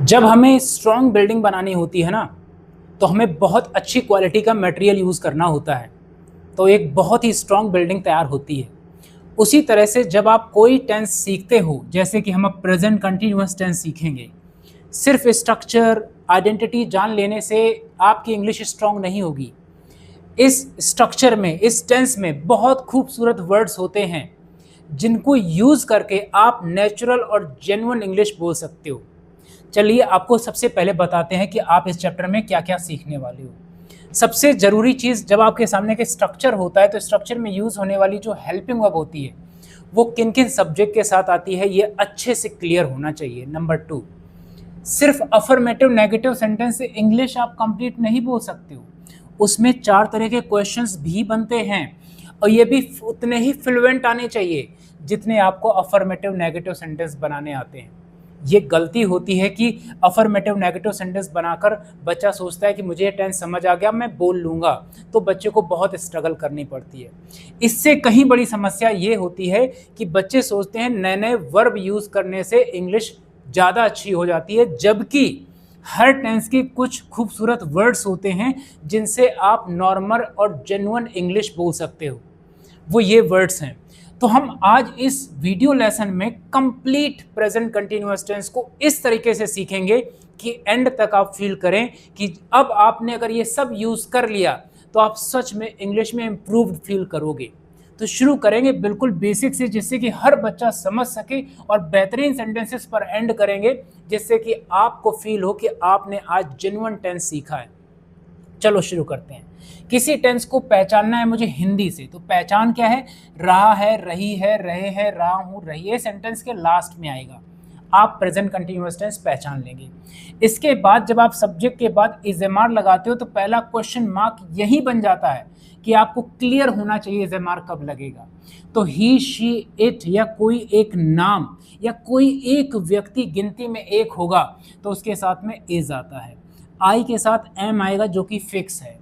जब हमें strong building बनानी होती है ना, तो हमें बहुत अच्छी क्वालिटी का मटेरियल यूज़ करना होता है, तो एक बहुत ही स्ट्रॉन्ग बिल्डिंग तैयार होती है। उसी तरह से जब आप कोई टेंस सीखते हो, जैसे कि हम अब प्रेजेंट कंटिन्यूअस टेंस सीखेंगे, सिर्फ स्ट्रक्चर आइडेंटिटी जान लेने से आपकी इंग्लिश स्ट्रॉन्ग नहीं होगी। इस स्ट्रक्चर में, इस टेंस में बहुत खूबसूरत वर्ड्स होते हैं जिनको यूज़ करके आप नेचुरल और जेन्युइन इंग्लिश बोल सकते हो। चलिए आपको सबसे पहले बताते हैं कि आप इस चैप्टर में क्या क्या सीखने वाले हो। सबसे ज़रूरी चीज़, जब आपके सामने के स्ट्रक्चर होता है तो स्ट्रक्चर में यूज़ होने वाली जो हेल्पिंग वर्ब होती है वो किन किन सब्जेक्ट के साथ आती है, ये अच्छे से क्लियर होना चाहिए। नंबर 2, सिर्फ अफर्मेटिव नेगेटिव सेंटेंस से इंग्लिश आप कंप्लीट नहीं बोल सकते हो, उसमें 4 तरह के क्वेश्चंस भी बनते हैं और ये भी उतने ही फ्लुएंट आने चाहिए जितने आपको अफर्मेटिव नेगेटिव सेंटेंस बनाने आते हैं। ये गलती होती है कि अफर्मेटिव नेगेटिव सेंटेंस बनाकर बच्चा सोचता है कि मुझे ये टेंस समझ आ गया, मैं बोल लूँगा, तो बच्चे को बहुत स्ट्रगल करनी पड़ती है। इससे कहीं बड़ी समस्या ये होती है कि बच्चे सोचते हैं नए नए वर्ब यूज़ करने से इंग्लिश ज़्यादा अच्छी हो जाती है, जबकि हर टेंस के कुछ खूबसूरत वर्ड्स होते हैं जिनसे आप नॉर्मल और जेन्युइन इंग्लिश बोल सकते हो। वो ये वर्ड्स हैं। तो हम आज इस वीडियो लेसन में कंप्लीट प्रेजेंट कंटिन्यूअस टेंस को इस तरीके से सीखेंगे कि एंड तक आप फील करें कि अब आपने अगर ये सब यूज़ कर लिया तो आप सच में इंग्लिश में इम्प्रूव्ड फील करोगे। तो शुरू करेंगे बिल्कुल बेसिक से, जिससे कि हर बच्चा समझ सके, और बेहतरीन सेंटेंसेस पर एंड करेंगे जिससे कि आपको फील हो कि आपने आज जेन्युइन टेंस सीखा है। चलो शुरू करते हैं। किसी टेंस को पहचानना है मुझे हिंदी से, तो पहचान क्या है? रहा है, रही है, रहे हैं, रहा हूँ, रही है, सेंटेंस के लास्ट में आएगा। आप प्रेजेंट कंटिन्यूअस टेंस पहचान लेंगे। इसके बाद जब आप सब्जेक्ट के बाद इज़ेमार लगाते हो तो पहला क्वेश्चन मार्क यही बन जाता है कि आपको क्लियर होना चाहिए इज़ेमार कब लगेगा। तो ही, शी, इट या कोई एक नाम या कोई एक व्यक्ति गिनती में एक होगा तो उसके साथ में इज आता है। आई के साथ एम आएगा जो कि फिक्स है।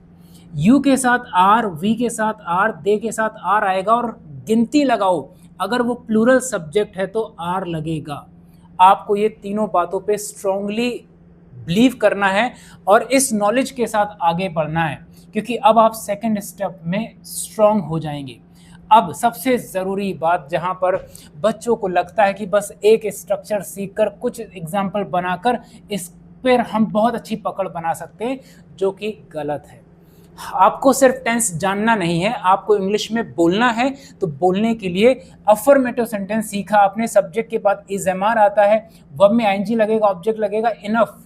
यू के साथ आर, वी के साथ आर, दे के साथ आर आएगा, और गिनती लगाओ, अगर वो प्लूरल सब्जेक्ट है तो आर लगेगा। आपको ये तीनों बातों पे स्ट्रांगली बिलीव करना है और इस नॉलेज के साथ आगे बढ़ना है, क्योंकि अब आप सेकंड स्टेप में स्ट्रांग हो जाएंगे। अब सबसे ज़रूरी बात, जहाँ पर बच्चों को लगता है कि बस एक स्ट्रक्चर सीखकर कुछ एग्जाम्पल बनाकर इस पर हम बहुत अच्छी पकड़ बना सकते हैं, जो कि गलत है। आपको सिर्फ टेंस जानना नहीं है, आपको इंग्लिश में बोलना है। तो बोलने के लिए अफर्मेटिव सेंटेंस सीखा आपने, सब्जेक्ट के बाद इज़ेमार आता है, वर्ब में आईएनजी लगेगा, ऑब्जेक्ट लगेगा, इनफ।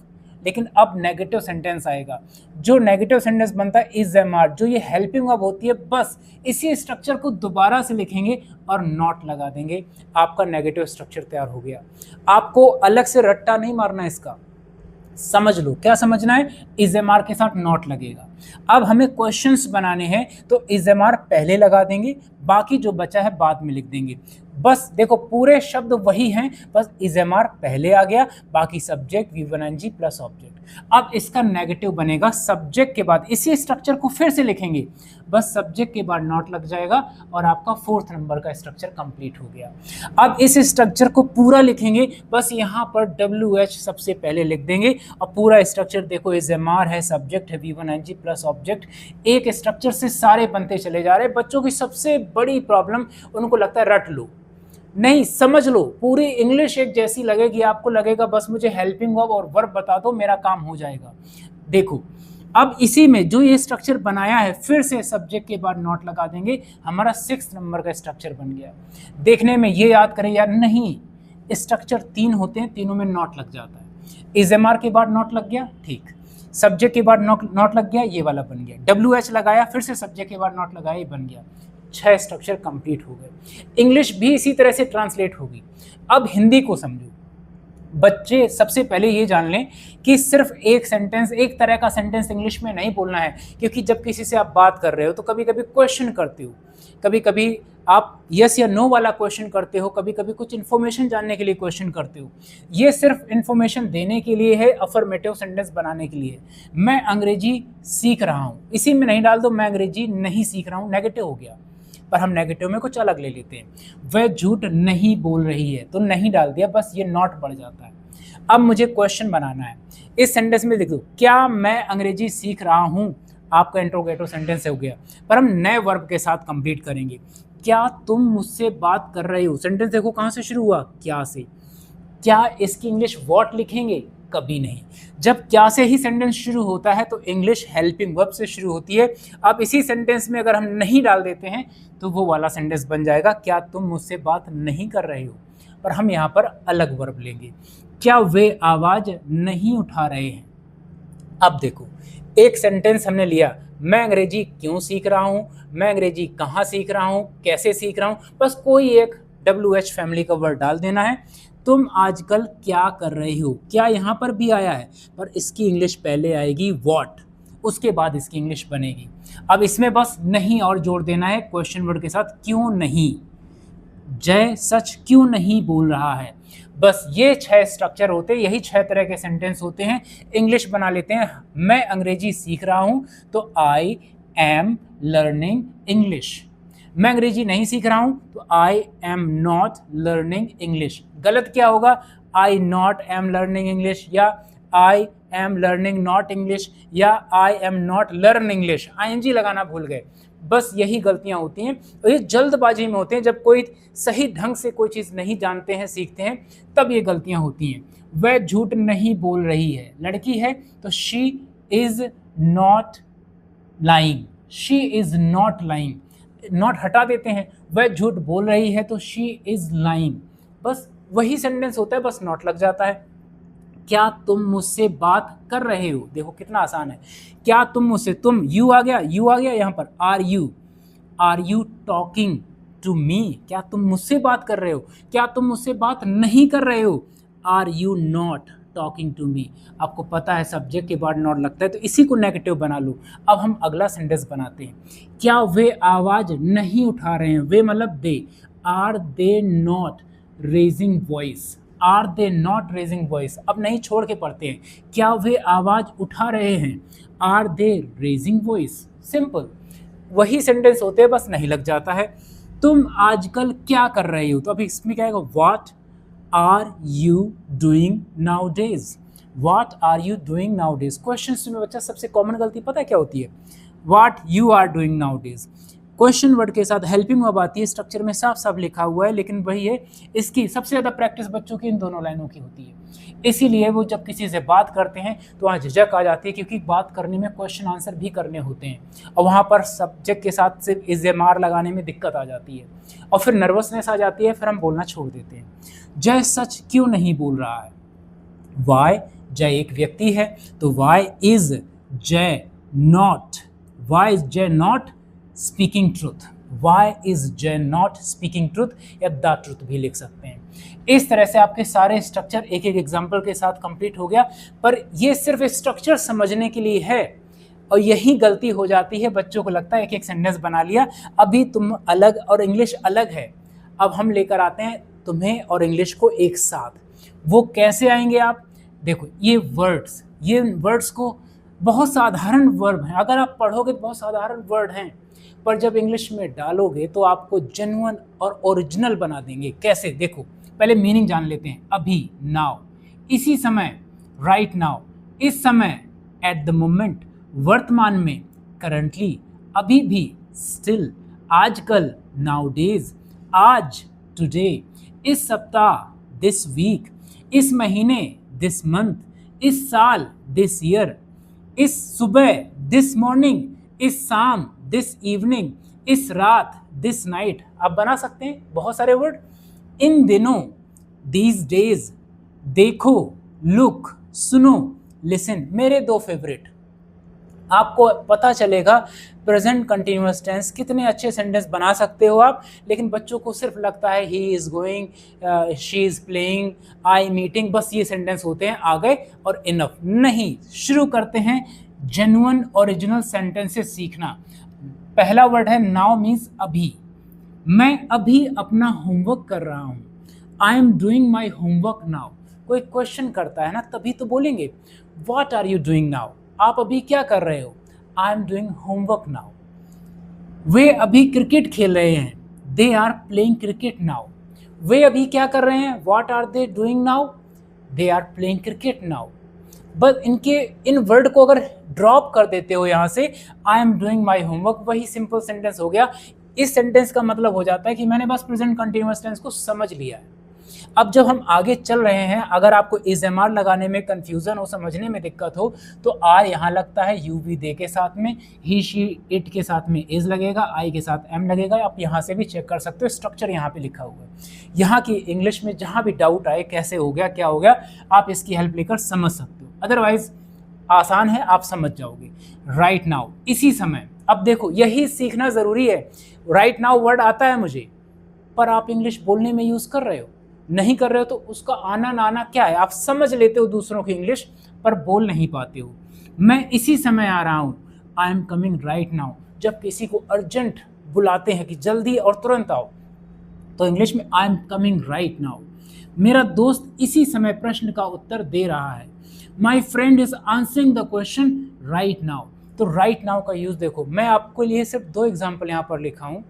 लेकिन अब नेगेटिव सेंटेंस आएगा। जो नेगेटिव सेंटेंस बनता है इज़ेमार, जो ये हेल्पिंग वर्ब होती है, बस इसी स्ट्रक्चर को दोबारा से लिखेंगे और नॉट लगा देंगे, आपका नेगेटिव स्ट्रक्चर तैयार हो गया। आपको अलग से रट्टा नहीं मारना, इसका समझ लो। क्या समझना है? इज़ेमार के साथ नॉट लगेगा। अब हमें क्वेश्चंस बनाने हैं तो इज़ेमार पहले लगा देंगे, बाकी जो बचा है बाद में लिख देंगे। बस देखो, पूरे शब्द वही हैं, बस इज़ेमार पहले आ गया, बाकी सब्जेक्ट V1NG प्लस ऑब्जेक्ट। अब इसका नेगेटिव बनेगा सब्जेक्ट के बाद, इसी स्ट्रक्चर को फिर से लिखेंगे, बस सब्जेक्ट के बाद नॉट लग जाएगा और आपका 4th नंबर का स्ट्रक्चर कंप्लीट हो गया। अब इस स्ट्रक्चर को पूरा लिखेंगे, बस यहाँ पर WH सबसे पहले लिख देंगे और पूरा स्ट्रक्चर देखो, इज़ेमार है, सब्जेक्ट है, V1NG प्लस ऑब्जेक्ट। एक स्ट्रक्चर से सारे बनते चले जा रहे हैं। बच्चों की सबसे बड़ी प्रॉब्लम, उनको लगता है रट लो, नहीं, समझ लो। पूरी इंग्लिश एक जैसी लगेगी, आपको लगेगा बस मुझे हेल्पिंग वर्ब और वर्ब बता दो, मेरा काम हो जाएगा। देखो, अब इसी में जो ये स्ट्रक्चर बनाया है, फिर से सब्जेक्ट के बाद नॉट लगा देंगे, हमारा 6th नंबर का स्ट्रक्चर बन गया। देखने में ये याद करें यार, नहीं, स्ट्रक्चर 3 होते हैं, तीनों में नॉट लग जाता है। इज़ेमार के बाद नॉट लग गया, ठीक, सब्जेक्ट के बाद नॉट लग गया, ये वाला बन गया। WH लगाया, फिर से सब्जेक्ट के बाद नॉट लगाया, ये बन गया। 6 स्ट्रक्चर कंप्लीट हो गए। इंग्लिश भी इसी तरह से ट्रांसलेट होगी। अब हिंदी को समझो। बच्चे सबसे पहले ये जान लें कि सिर्फ एक सेंटेंस, एक तरह का सेंटेंस इंग्लिश में नहीं बोलना है, क्योंकि जब किसी से आप बात कर रहे हो तो कभी कभी क्वेश्चन करते हो, कभी कभी आप यस या नो वाला क्वेश्चन करते हो, कभी कभी कुछ इन्फॉर्मेशन जानने के लिए क्वेश्चन करते हो। ये सिर्फ इन्फॉर्मेशन देने के लिए है, अफर्मेटिव सेंटेंस बनाने के लिए। मैं अंग्रेजी सीख रहा हूँ, इसी में नहीं डाल दो मैं अंग्रेजी नहीं सीख रहा हूँ, नेगेटिव हो गया। पर हम नेगेटिव में कुछ अलग ले लेते हैं। वह झूठ नहीं बोल रही है, तो नहीं डाल दिया, बस ये नॉट बढ़ जाता है। अब मुझे क्वेश्चन बनाना है। इस सेंटेंस में देखो, क्या मैं अंग्रेजी सीख रहा हूँ, आपका इंट्रोगेटिव सेंटेंस हो गया, पर हम नए वर्ब के साथ कंप्लीट करेंगे। क्या तुम मुझसे बात कर रहे हो, सेंटेंस देखो कहाँ से शुरू हुआ, क्या से। क्या इसकी इंग्लिश व्हाट लिखेंगे, कभी नहीं। जब क्या से ही सेंटेंस शुरू होता है तो इंग्लिश हेल्पिंग वर्ब से शुरू होती है। अब इसी सेंटेंस में अगर हम नहीं डाल देते हैं तो वो वाला सेंटेंस बन जाएगा, क्या तुम मुझसे बात नहीं कर रहे हो, पर हम यहाँ पर अलग वर्ब लेंगे। क्या वे आवाज नहीं उठा रहे हैं। अब देखो, एक सेंटेंस हमने लिया, मैं अंग्रेजी क्यों सीख रहा हूँ, मैं अंग्रेजी कहाँ सीख रहा हूँ, कैसे सीख रहा हूँ, बस कोई एक WH फैमिली का वर्ड डाल देना है। तुम आजकल क्या कर रही हो, क्या यहाँ पर भी आया है, पर इसकी इंग्लिश पहले आएगी व्हाट, उसके बाद इसकी इंग्लिश बनेगी। अब इसमें बस नहीं और जोड़ देना है क्वेश्चन वर्ड के साथ, क्यों नहीं, जय सच क्यों नहीं बोल रहा है। बस ये 6 स्ट्रक्चर होते हैं, यही 6 तरह के सेंटेंस होते हैं। इंग्लिश बना लेते हैं, मैं अंग्रेजी सीख रहा हूँ तो आई एम लर्निंग इंग्लिश। मैं अंग्रेजी नहीं सीख रहा हूँ तो I am not learning English. गलत क्या होगा, I not am learning English, या I am learning not English, या I am not learn English. ING लगाना भूल गए। बस यही गलतियां होती हैं, और ये जल्दबाजी में होते हैं। जब कोई सही ढंग से कोई चीज़ नहीं जानते हैं, सीखते हैं, तब ये गलतियां होती हैं। वह झूठ नहीं बोल रही है, लड़की है तो she is not lying, she is not lying, not हटा देते हैं। वह झूठ बोल रही है तो शी इज़ लाइंग, बस वही सेंटेंस होता है, बस नॉट लग जाता है। क्या तुम मुझसे बात कर रहे हो, देखो कितना आसान है। क्या तुम मुझसे, तुम यू आ गया, यू आ गया यहाँ पर, are you talking to me, क्या तुम मुझसे बात कर रहे हो। क्या तुम मुझसे बात नहीं कर रहे हो, are you not talking to me. आपको पता है सब्जेक्ट के बाद नॉट लगता है, तो इसी को नेगेटिव बना लो। अब हम अगला सेंटेंस बनाते हैं। क्या वे आवाज नहीं उठा रहे हैं, वे मतलब they, are they not raising voice, are they not raising voice. अब नहीं छोड़ के पढ़ते हैं, क्या वे आवाज उठा रहे हैं, are they raising voice. Simple, वही सेंटेंस होते हैं, बस नहीं लग जाता है। तुम आजकल क्या कर रहे हो, तो अभी इसमें क्या आएगा, what are you doing nowadays, what are you doing nowadays. Question में बच्चा सबसे कॉमन गलती पता है क्या होती है, what you are doing nowadays. Question word के साथ हेल्पिंग वर्ब आती है, स्ट्रक्चर में साफ साफ लिखा हुआ है, लेकिन वही है, इसकी सबसे ज़्यादा प्रैक्टिस बच्चों की इन दोनों लाइनों की होती है। इसीलिए वो जब किसी से बात करते हैं तो वहाँ झिझक आ जाती है, क्योंकि बात करने में क्वेश्चन आंसर भी करने होते हैं, और वहाँ पर सब्जेक्ट के साथ सिर्फ इज़्ज़ेमार लगाने में दिक्कत आ जाती है, और फिर नर्वसनेस आ जाती है, फिर हम बोलना छोड़ देते हैं। जय सच क्यों नहीं बोल रहा है, वाई, जय एक व्यक्ति है तो why is Jay not, why is Jay not speaking truth, why is Jay not speaking truth, या द ट्रूथ भी लिख सकते हैं। इस तरह से आपके सारे स्ट्रक्चर एक एक एग्जाम्पल के साथ कंप्लीट हो गया। पर ये सिर्फ स्ट्रक्चर समझने के लिए है, और यही गलती हो जाती है, बच्चों को लगता है एक एक सेंटेंस बना लिया, अभी तुम अलग और इंग्लिश अलग है। अब हम लेकर आते हैं तुम्हें और इंग्लिश को एक साथ। वो कैसे आएंगे आप देखो, ये वर्ड्स को बहुत साधारण वर्ब हैं, अगर आप पढ़ोगे तो बहुत साधारण वर्ड हैं, पर जब इंग्लिश में डालोगे तो आपको जेन्युइन और ओरिजिनल बना देंगे। कैसे, देखो पहले मीनिंग जान लेते हैं। अभी, नाउ, इसी समय, राइट नाउ, इस समय, एट द मोमेंट, वर्तमान में, करंटली, अभी भी, स्टिल, आजकल, नाउ डेज, आज, टुडे, इस सप्ताह, दिस वीक, इस महीने, दिस मंथ, इस साल, दिस ईयर, इस सुबह, दिस मॉर्निंग, इस शाम, दिस इवनिंग, इस रात, दिस नाइट। आप बना सकते हैं बहुत सारे वर्ड। इन दिनों, दीज डेज, देखो, लुक, सुनो, लिसन। मेरे 2 फेवरेट। आपको पता चलेगा प्रेजेंट कंटिन्यूअस टेंस कितने अच्छे सेंटेंस बना सकते हो आप, लेकिन बच्चों को सिर्फ लगता है he is going, she is playing, I meeting, बस ये सेंटेंस होते हैं, आ गए और इनफ। नहीं, शुरू करते हैं जेन्युइन ओरिजिनल सेंटेंसेस सीखना। पहला वर्ड है नाउ, मीन्स अभी। मैं अभी अपना होमवर्क कर रहा हूँ, I am doing my homework now. कोई क्वेश्चन करता है ना, तभी तो बोलेंगे what are you doing now, आप अभी क्या कर रहे हो, I am doing homework now. वे अभी क्रिकेट खेल रहे हैं, they are playing cricket now. वे अभी क्या कर रहे हैं, what are they doing now, they are playing cricket now. बस इनके इन वर्ड को अगर ड्रॉप कर देते हो यहाँ से, आई एम डूइंग माई होमवर्क, वही सिंपल सेंटेंस हो गया। इस सेंटेंस का मतलब हो जाता है कि मैंने बस प्रेजेंट कंटिन्यूअस टेंस को समझ लिया है। अब जब हम आगे चल रहे हैं, अगर आपको इज एम आर लगाने में कंफ्यूजन हो, समझने में दिक्कत हो, तो आर यहाँ लगता है यू वी दे के साथ में, ही शी इट के साथ में इज लगेगा, आई के साथ एम लगेगा। आप यहाँ से भी चेक कर सकते हो, स्ट्रक्चर यहाँ पे लिखा हुआ है। यहाँ की इंग्लिश में जहाँ भी डाउट आए कैसे हो गया क्या हो गया, आप इसकी हेल्प लेकर समझ सकते हो। अदरवाइज आसान है, आप समझ जाओगे। राइट नाउ, इसी समय। अब देखो यही सीखना ज़रूरी है। राइट नाउ वर्ड आता है मुझे, पर आप इंग्लिश बोलने में यूज़ कर रहे हो, नहीं कर रहे हो, तो उसका आना ना आना क्या है। आप समझ लेते हो दूसरों की इंग्लिश, पर बोल नहीं पाते हो। मैं इसी समय आ रहा हूँ, I am coming right now. जब किसी को अर्जेंट बुलाते हैं कि जल्दी और तुरंत आओ, तो इंग्लिश में I am coming right now. मेरा दोस्त इसी समय प्रश्न का उत्तर दे रहा है, my friend is answering the question right now. तो राइट नाउ का यूज़ देखो, मैं आपको लिए सिर्फ 2 एग्जाम्पल यहाँ पर लिखा हूँ,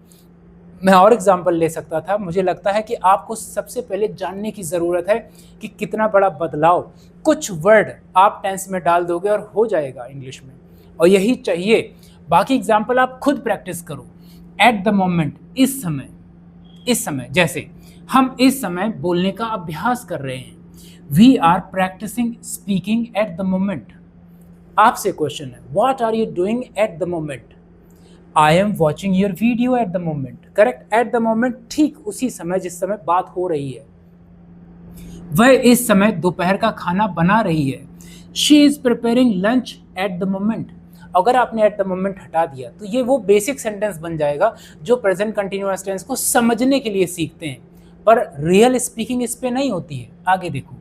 मैं और एग्जाम्पल ले सकता था। मुझे लगता है कि आपको सबसे पहले जानने की ज़रूरत है कि कितना बड़ा बदलाव कुछ वर्ड आप टेंस में डाल दोगे और हो जाएगा इंग्लिश में, और यही चाहिए। बाकी एग्जाम्पल आप खुद प्रैक्टिस करो। एट द मोमेंट, इस समय, इस समय, जैसे हम इस समय बोलने का अभ्यास कर रहे हैं, we are practising speaking at the moment. आपसे क्वेश्चन है, what are you doing at the moment? I am watching your video at the moment. Correct, at the moment, ठीक उसी समय जिस समय बात हो रही है। वह इस समय दोपहर का खाना बना रही है, she is preparing lunch eight the moment. अगर आपने एट द मोमेंट हटा दिया तो ये वो बेसिक सेंटेंस बन जाएगा जो प्रेजेंट कंटिन्यूअस टेंस को समझने के लिए सीखते हैं, पर रियल स्पीकिंग इस पे नहीं होती है। आगे देखो,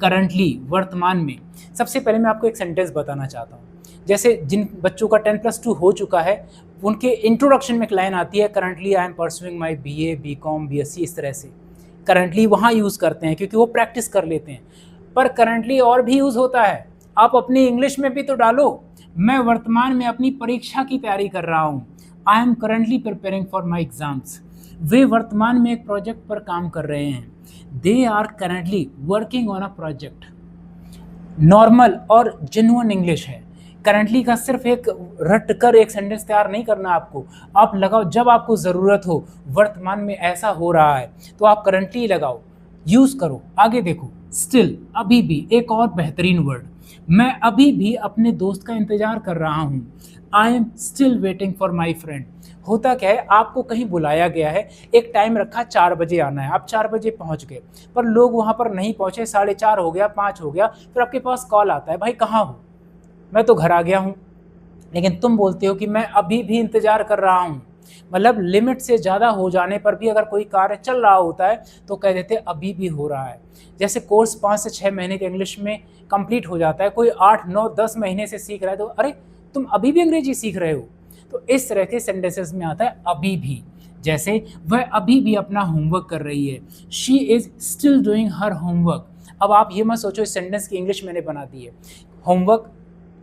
करंटली, वर्तमान में। सबसे पहले मैं आपको एक सेंटेंस बताना चाहता हूँ। जैसे जिन बच्चों का 10+2 हो चुका है, उनके इंट्रोडक्शन में एक लाइन आती है, currently I am pursuing my BA, BCom, BSc, इस तरह से करंटली वहाँ यूज़ करते हैं क्योंकि वो प्रैक्टिस कर लेते हैं। पर करंटली और भी यूज़ होता है, आप अपनी इंग्लिश में भी तो डालो। मैं वर्तमान में अपनी परीक्षा की तैयारी कर रहा हूँ, I am currently preparing for my exams. वे वर्तमान में एक प्रोजेक्ट पर काम कर रहे हैं, they are currently working on a project. Normal और जेन्युइन इंग्लिश है। करंटली का सिर्फ एक रट कर एक सेंटेंस तैयार नहीं करना आपको, आप लगाओ जब आपको ज़रूरत हो। वर्तमान में ऐसा हो रहा है तो आप करंटली लगाओ, यूज़ करो। आगे देखो, स्टिल, अभी भी, एक और बेहतरीन वर्ड। मैं अभी भी अपने दोस्त का इंतज़ार कर रहा हूँ, I am still waiting for my friend. होता क्या है, आपको कहीं बुलाया गया है, एक टाइम रखा 4 बजे आना है, आप 4 बजे पहुँच गए, पर लोग वहाँ पर नहीं पहुँचे, 4:30 हो गया, 5 हो गया, फिर आपके पास कॉल आता है, भाई कहाँ हो? मैं तो घर आ गया हूँ। लेकिन तुम बोलते हो कि मैं अभी भी इंतज़ार कर रहा हूँ। मतलब लिमिट से ज़्यादा हो जाने पर भी अगर कोई कार्य चल रहा होता है तो कह देते अभी भी हो रहा है। जैसे कोर्स 5 से 6 महीने के इंग्लिश में कंप्लीट हो जाता है, कोई 8, 9, 10 महीने से सीख रहा है तो अरे तुम अभी भी अंग्रेजी सीख रहे हो। तो इस तरह के सेंटेंसेस में आता है अभी भी। जैसे वह अभी भी अपना होमवर्क कर रही है, she is still doing her homework. अब आप ये मत सोचो इस सेंटेंस की इंग्लिश मैंने बना दी है। होमवर्क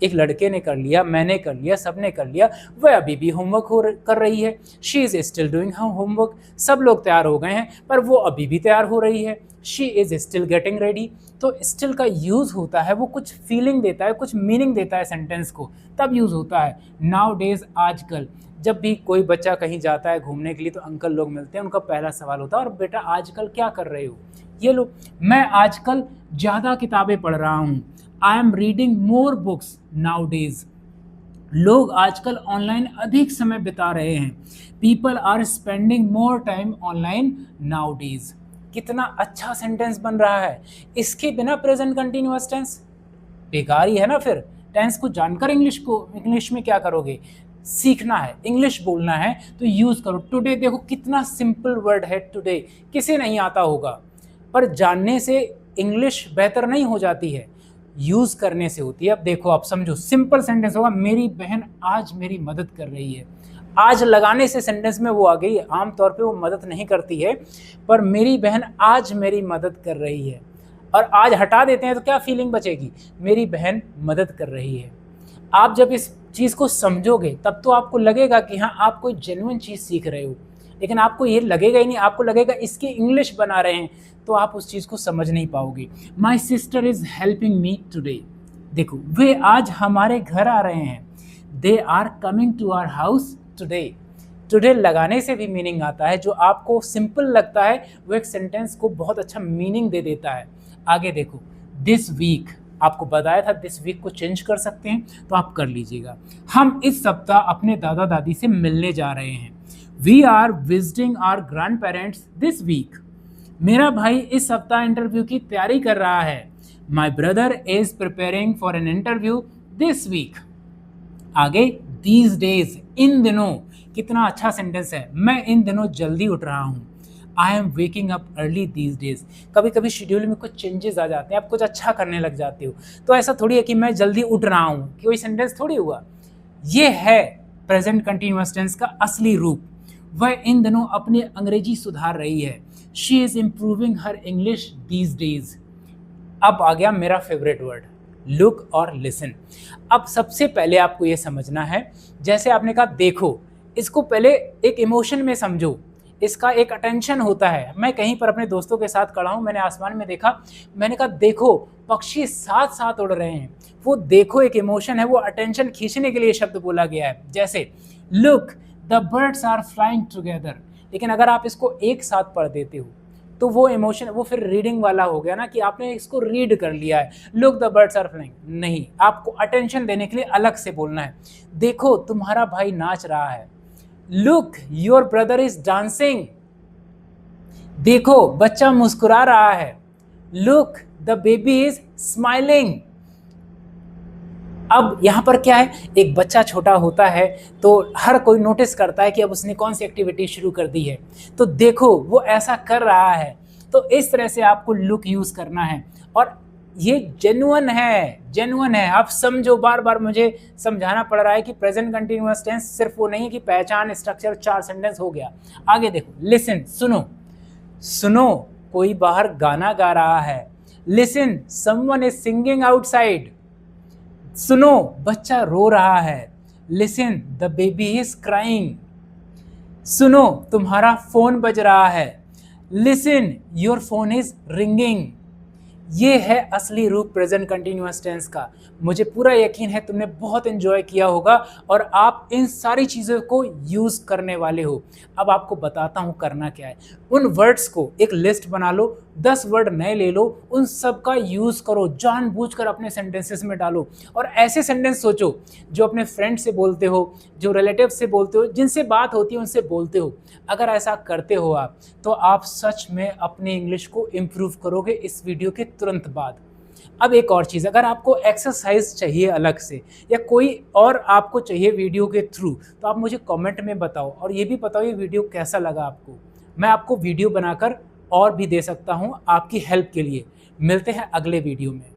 एक लड़के ने कर लिया, मैंने कर लिया, सबने कर लिया, वह अभी भी होमवर्क कर रही है, she is still doing homework. सब लोग तैयार हो गए हैं पर वो अभी भी तैयार हो रही है, she is still getting ready. तो स्टिल का यूज़ होता है, वो कुछ फीलिंग देता है, कुछ मीनिंग देता है सेंटेंस को, तब यूज़ होता है। नाउ डेज, आजकल, जब भी कोई बच्चा कहीं जाता है घूमने के लिए तो अंकल लोग मिलते हैं, उनका पहला सवाल होता है और बेटा आजकल क्या कर रहे हो? ये लो, मैं आजकल ज़्यादा किताबें पढ़ रहा हूँ, I am reading more books nowadays. लोग आजकल ऑनलाइन अधिक समय बिता रहे हैं, people are spending more time online nowadays. कितना अच्छा सेंटेंस बन रहा है। इसके बिना प्रेजेंट कंटिन्यूअस टेंस बेकार ही है ना। फिर टेंस को जानकर इंग्लिश में क्या करोगे? सीखना है, इंग्लिश बोलना है तो यूज़ करो। टुडे, देखो कितना सिंपल वर्ड है टुडे, किसे नहीं आता होगा, पर जानने से इंग्लिश बेहतर नहीं हो जाती है, यूज़ करने से होती है। अब देखो, आप समझो, सिंपल सेंटेंस होगा, मेरी बहन आज मेरी मदद कर रही है। आज लगाने से सेंटेंस में वो आ गई। आमतौर पे वो मदद नहीं करती है, पर मेरी बहन आज मेरी मदद कर रही है। और आज हटा देते हैं तो क्या फीलिंग बचेगी? मेरी बहन मदद कर रही है। आप जब इस चीज़ को समझोगे तब तो आपको लगेगा कि हाँ, आप कोई जेन्युइन चीज़ सीख रहे हो। लेकिन आपको ये लगेगा ही नहीं, आपको लगेगा इसकी इंग्लिश बना रहे हैं। तो आप उस चीज़ को समझ नहीं पाओगे। My sister is helping me today, देखो वे आज हमारे घर आ रहे हैं। They are coming to our house today, today लगाने से भी मीनिंग आता है। जो आपको सिंपल लगता है वो एक सेंटेंस को बहुत अच्छा मीनिंग दे देता है। आगे देखो, दिस वीक, आपको बताया था दिस वीक को चेंज कर सकते हैं, तो आप कर लीजिएगा। हम इस सप्ताह अपने दादा दादी से मिलने जा रहे हैं। We are visiting our grandparents this week, मेरा भाई इस सप्ताह इंटरव्यू की तैयारी कर रहा है। My brother is preparing for an interview this week. आगे, दीज डेज, इन दिनों, कितना अच्छा सेंटेंस है, मैं इन दिनों जल्दी उठ रहा हूँ। I am waking up early these days, कभी कभी शेड्यूल में कुछ चेंजेस आ जाते हैं, आप कुछ अच्छा करने लग जाते हो, तो ऐसा थोड़ी है कि मैं जल्दी उठ रहा हूँ, कोई सेंटेंस थोड़ी हुआ। ये है प्रेजेंट कंटिन्यूअस टेंस का असली रूप। वह इन दिनों अपनी अंग्रेजी सुधार रही है। She is improving her English these days. अब आ गया मेरा फेवरेट वर्ड, लुक और लिसन। अब सबसे पहले आपको ये समझना है, जैसे आपने कहा देखो, इसको पहले एक इमोशन में समझो, इसका एक अटेंशन होता है। मैं कहीं पर अपने दोस्तों के साथ खड़ा हूँ, मैंने आसमान में देखा, मैंने कहा देखो पक्षी साथ साथ उड़ रहे हैं। वो देखो एक इमोशन है, वो अटेंशन खींचने के लिए शब्द बोला गया है। जैसे look the birds are flying together, लेकिन अगर आप इसको एक साथ पढ़ देते हो तो वो इमोशन, वो फिर रीडिंग वाला हो गया ना, कि आपने इसको रीड कर लिया है, look the birds are flying. नहीं, आपको अटेंशन देने के लिए अलग से बोलना है। देखो तुम्हारा भाई नाच रहा है, look your brother is dancing. देखो बच्चा मुस्कुरा रहा है, look the baby is smiling. अब यहाँ पर क्या है, एक बच्चा छोटा होता है तो हर कोई नोटिस करता है कि अब उसने कौन सी एक्टिविटी शुरू कर दी है, तो देखो वो ऐसा कर रहा है। तो इस तरह से आपको लुक यूज करना है, और ये जेन्युइन है, जेन्युइन है। आप समझो, बार बार मुझे समझाना पड़ रहा है कि प्रेजेंट कंटिन्यूअस टेंस सिर्फ वो नहीं है कि पहचान, स्ट्रक्चर, 4 सेंटेंस हो गया। आगे देखो, लिसन, सुनो, सुनो कोई बाहर गाना गा रहा है। Listen someone is singing outside. सुनो बच्चा रो रहा है। Listen the baby is crying. सुनो तुम्हारा फोन बज रहा है। Listen your phone is ringing. ये है असली रूप प्रेजेंट कंटिन्यूअस टेंस का। मुझे पूरा यकीन है तुमने बहुत एंजॉय किया होगा और आप इन सारी चीज़ों को यूज़ करने वाले हो। अब आपको बताता हूँ करना क्या है। उन वर्ड्स को एक लिस्ट बना लो, 10 वर्ड नए ले लो, उन सब का यूज़ करो, जानबूझकर अपने सेंटेंसेस में डालो। और ऐसे सेंटेंस सोचो जो अपने फ्रेंड से बोलते हो, जो रिलेटिव से बोलते हो, जिनसे बात होती है उनसे बोलते हो। अगर ऐसा करते हो आप, तो आप सच में अपनी इंग्लिश को इम्प्रूव करोगे इस वीडियो के तुरंत बाद। अब एक और चीज़, अगर आपको एक्सरसाइज चाहिए अलग से या कोई और आपको चाहिए वीडियो के थ्रू, तो आप मुझे कमेंट में बताओ, और ये भी बताओ ये वीडियो कैसा लगा आपको। मैं आपको वीडियो बनाकर और भी दे सकता हूँ आपकी हेल्प के लिए। मिलते हैं अगले वीडियो में।